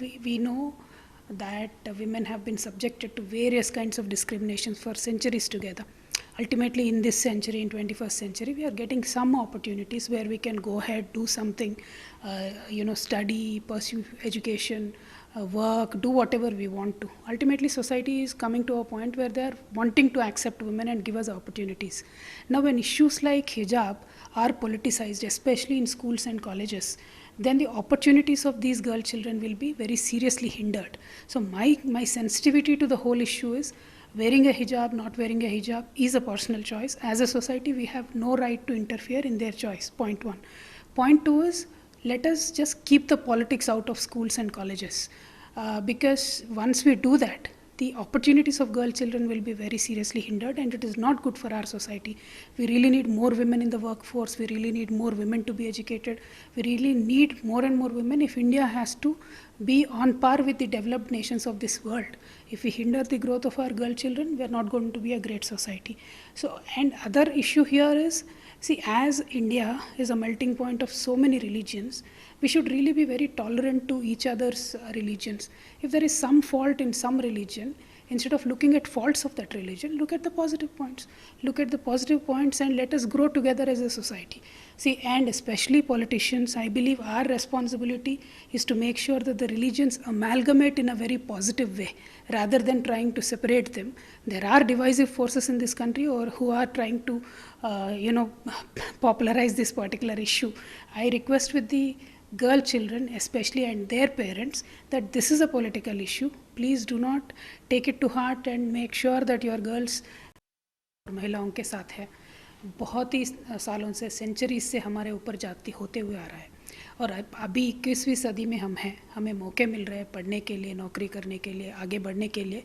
We know that women have been subjected to various kinds of discriminations for centuries together. Ultimately, in this century, in 21st century, we are getting some opportunities where we can go ahead, do something, study, pursue education, work, do whatever we want to. Ultimately, society is coming to a point where they are wanting to accept women and give us opportunities. Now, when issues like hijab are politicized, especially in schools and colleges, then the opportunities of these girl children will be very seriously hindered. So my sensitivity to the whole issue is wearing a hijab, not wearing a hijab is a personal choice. As a society, we have no right to interfere in their choice, point one. Point two is, let us just keep the politics out of schools and colleges. Because once we do that, the opportunities of girl children will be very seriously hindered, and it is not good for our society. We really need more women in the workforce. We really need more women to be educated. We really need more and more women if India has to be on par with the developed nations of this world. If we hinder the growth of our girl children, we are not going to be a great society. So, and other issue here is, see, as India is a melting point of so many religions, we should really be very tolerant to each other's religions. If there is some fault in some religion, instead of looking at faults of that religion, look at the positive points. Look at the positive points and let us grow together as a society. See, and especially politicians, I believe our responsibility is to make sure that the religions amalgamate in a very positive way, rather than trying to separate them. There are divisive forces in this country or who are trying to, popularize this particular issue. I request with the girl children especially and their parents that this is a political issue. Please do not take it to heart and make sure that your girls महिलाओं के साथ है, बहुत ही सालों से, centuries से हमारे ऊपर जाती होते हुए आ रहा है। और अभी 21वीं सदी में हम हैं, हमें मौके मिल रहे हैं पढ़ने के लिए, नौकरी करने के लिए, आगे बढ़ने के लिए।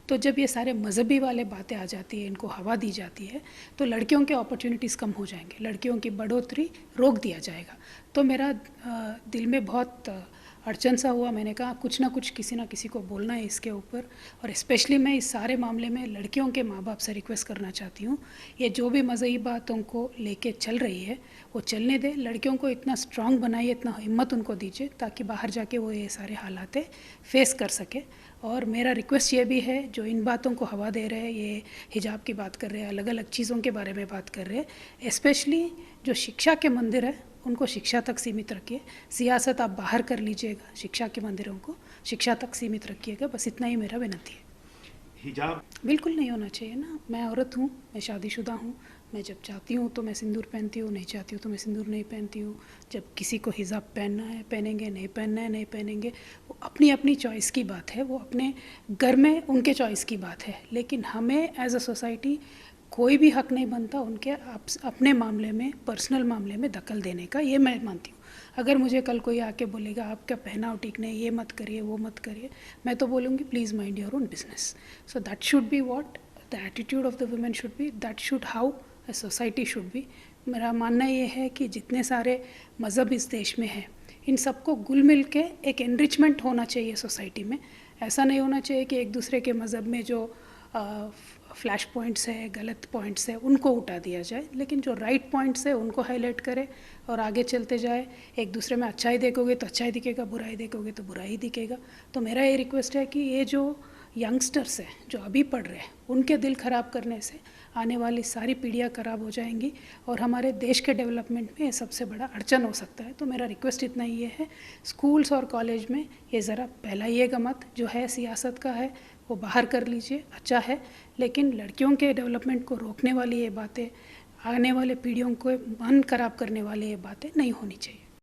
तो जब ये सारे मजहबी वाले बातें आ जाती है, इनको हवा दी जाती है, तो लड़कियों के अपॉर्चुनिटीज़ कम हो जाएंगे, लड़कियों की बढ़ोतरी रोक दिया जाएगा। तो मेरा दिल में बहुत अड़चन सा हुआ। मैंने कहा कुछ ना कुछ किसी ना किसी को बोलना है इसके ऊपर। और स्पेशली मैं इस सारे मामले में लड़कियों के माँ बाप से रिक्वेस्ट करना चाहती हूँ, ये जो भी मज़हबी बातों को लेके चल रही है वो चलने दें। लड़कियों को इतना स्ट्रांग बनाइए, इतना हिम्मत उनको दीजिए ताकि बाहर जाके वो ये सारे हालात फेस कर सके। और मेरा रिक्वेस्ट ये भी है, जो इन बातों को हवा दे रहे हैं, ये हिजाब की बात कर रहे हैं, अलग अलग चीज़ों के बारे में बात कर रहे हैं, स्पेशली जो शिक्षा के मंदिर है उनको शिक्षा तक सीमित रखिए। सियासत आप बाहर कर लीजिएगा, शिक्षा के मंदिरों को शिक्षा तक सीमित रखिएगा। बस इतना ही मेरा विनती है। हिजाब बिल्कुल नहीं होना चाहिए ना। मैं औरत हूँ, मैं शादीशुदा हूँ, मैं जब चाहती हूँ तो मैं सिंदूर पहनती हूँ, नहीं चाहती हूँ तो मैं सिंदूर नहीं पहनती हूँ। जब किसी को हिजाब पहनना है पहनेंगे, नहीं पहनना है नहीं पहनेंगे। वो अपनी अपनी चॉइस की बात है, वो अपने घर में उनके चॉइस की बात है। लेकिन हमें एज अ सोसाइटी कोई भी हक नहीं बनता उनके अपने मामले में, पर्सनल मामले में दखल देने का। ये मैं मानती हूँ। अगर मुझे कल कोई आके बोलेगा आपका पहनाव ठीक नहीं, ये मत करिए, वो मत करिए, मैं तो बोलूँगी please mind your own business. So that should be what the attitude of the women should be, that should how a society should be. मेरा मानना ये है कि जितने सारे मज़हब इस देश में हैं, इन सबको घुल मिल के एक एनरिचमेंट होना चाहिए सोसाइटी में। ऐसा नहीं होना चाहिए कि एक दूसरे के मज़हब में जो फ्लैश पॉइंट्स है, गलत पॉइंट्स है, उनको उठा दिया जाए, लेकिन जो राइट पॉइंट्स है उनको हाईलाइट करें और आगे चलते जाए। एक दूसरे में अच्छाई देखोगे तो अच्छाई दिखेगा, बुराई देखोगे तो बुराई दिखेगा। तो मेरा ये रिक्वेस्ट है कि ये जो यंगस्टर्स हैं जो अभी पढ़ रहे हैं, उनके दिल ख़राब करने से आने वाली सारी पीढ़ियाँ ख़राब हो जाएंगी और हमारे देश के डेवलपमेंट में ये सबसे बड़ा अड़चन हो सकता है। तो मेरा रिक्वेस्ट इतना ही है, स्कूल्स और कॉलेज में ये ज़रा फैलाइएगा मत। जो है सियासत का है वो बाहर कर लीजिए, अच्छा है, लेकिन लड़कियों के डेवलपमेंट को रोकने वाली ये बातें, आने वाले पीढ़ियों को मन खराब करने वाली ये बातें नहीं होनी चाहिए।